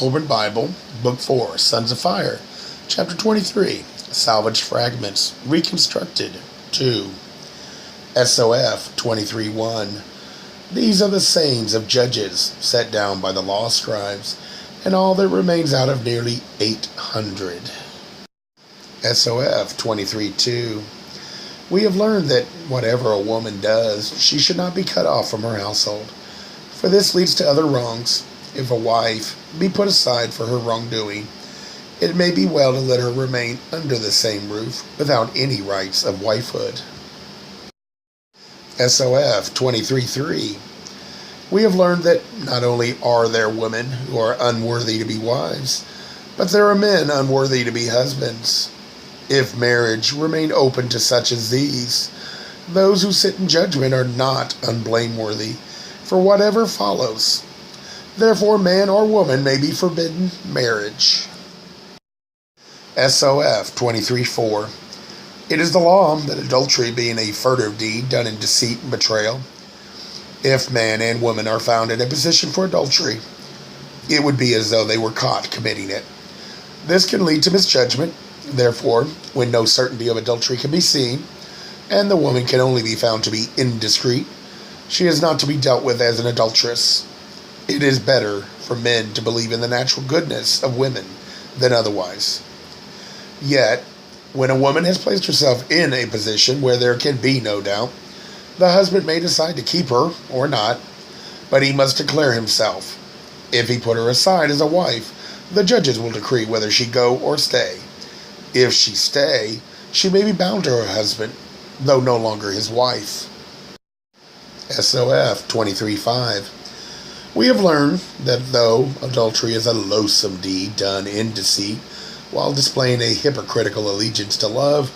Kolbrin Bible, Book 4, Sons of Fire, Chapter 23, Salvaged Fragments, Reconstructed, 2, SOF 23:1. These are the sayings of judges set down by the law scribes, and all that remains out of nearly 800. SOF 23:2. We have learned that whatever a woman does, she should not be cut off from her household, for this leads to other wrongs. If a wife be put aside for her wrongdoing, it may be well to let her remain under the same roof without any rights of wifehood. SOF 23:3. We have learned that not only are there women who are unworthy to be wives, but there are men unworthy to be husbands. If marriage remain open to such as these, those who sit in judgment are not unblameworthy for whatever follows. Therefore, man or woman may be forbidden marriage. SOF 23:4. It is the law that adultery, being a furtive deed done in deceit and betrayal, if man and woman are found in a position for adultery, it would be as though they were caught committing it. This can lead to misjudgment. Therefore, when no certainty of adultery can be seen, and the woman can only be found to be indiscreet, she is not to be dealt with as an adulteress. It is better for men to believe in the natural goodness of women than otherwise. Yet, when a woman has placed herself in a position where there can be no doubt, the husband may decide to keep her or not, but he must declare himself. If he put her aside as a wife, the judges will decree whether she go or stay. If she stay, she may be bound to her husband, though no longer his wife. SOF 23:5. We have learned that though adultery is a loathsome deed done in deceit, while displaying a hypocritical allegiance to love,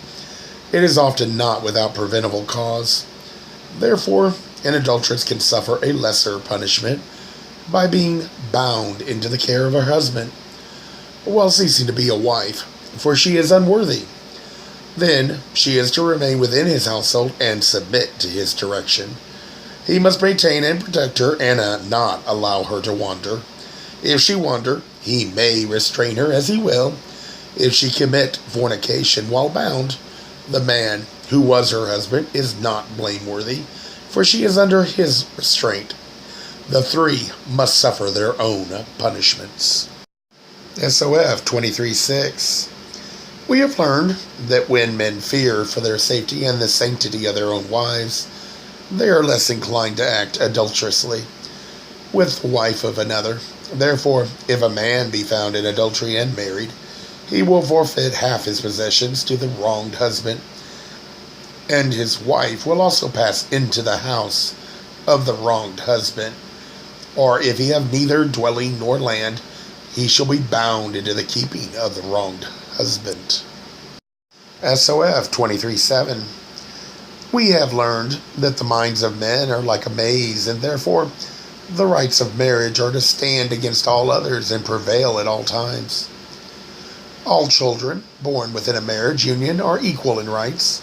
it is often not without preventable cause. Therefore, an adulteress can suffer a lesser punishment by being bound into the care of her husband, while ceasing to be a wife, for she is unworthy. Then she is to remain within his household and submit to his direction. He must maintain and protect her and not allow her to wander. If she wander, he may restrain her as he will. If she commit fornication while bound, the man who was her husband is not blameworthy, for she is under his restraint. The three must suffer their own punishments. SOF 23:6. We have learned that when men fear for their safety and the sanctity of their own wives, they are less inclined to act adulterously with the wife of another. Therefore, if a man be found in adultery and married, he will forfeit half his possessions to the wronged husband, and his wife will also pass into the house of the wronged husband. Or if he have neither dwelling nor land, he shall be bound into the keeping of the wronged husband. SOF 23:7. We have learned that the minds of men are like a maze, and therefore the rights of marriage are to stand against all others and prevail at all times. All children born within a marriage union are equal in rights.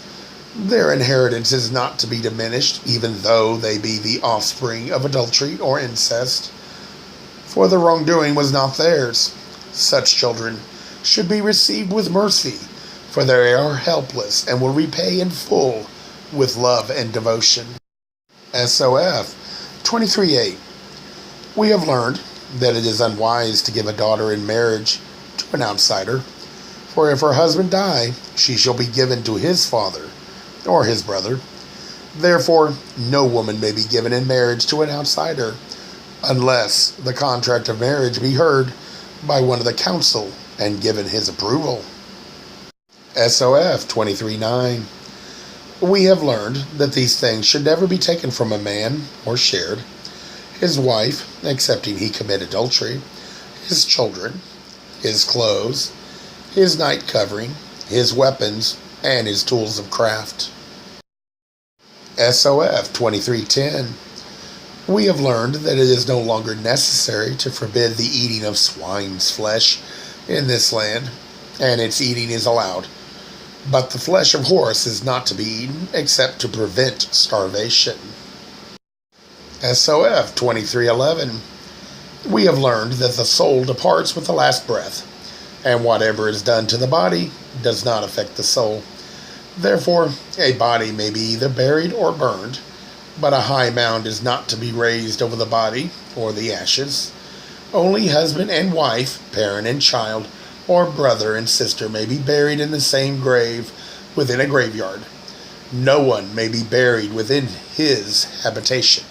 Their inheritance is not to be diminished, even though they be the offspring of adultery or incest, for the wrongdoing was not theirs. Such children should be received with mercy, for they are helpless and will repay in full with love and devotion. SOF 23:8. We have learned that it is unwise to give a daughter in marriage to an outsider, for if her husband die, she shall be given to his father or his brother. Therefore, no woman may be given in marriage to an outsider, unless the contract of marriage be heard by one of the council and given his approval. SOF 23:9. We have learned that these things should never be taken from a man or shared: his wife, excepting he commit adultery, his children, his clothes, his night covering, his weapons, and his tools of craft. SOF 23:10. We have learned that it is no longer necessary to forbid the eating of swine's flesh in this land, and its eating is allowed. But the flesh of horse is not to be eaten except to prevent starvation. SOF 23:11. We have learned that the soul departs with the last breath, and whatever is done to the body does not affect the soul. Therefore, a body may be either buried or burned, but a high mound is not to be raised over the body or the ashes. Only husband and wife, parent and child, or brother and sister may be buried in the same grave within a graveyard. No one may be buried within his habitation.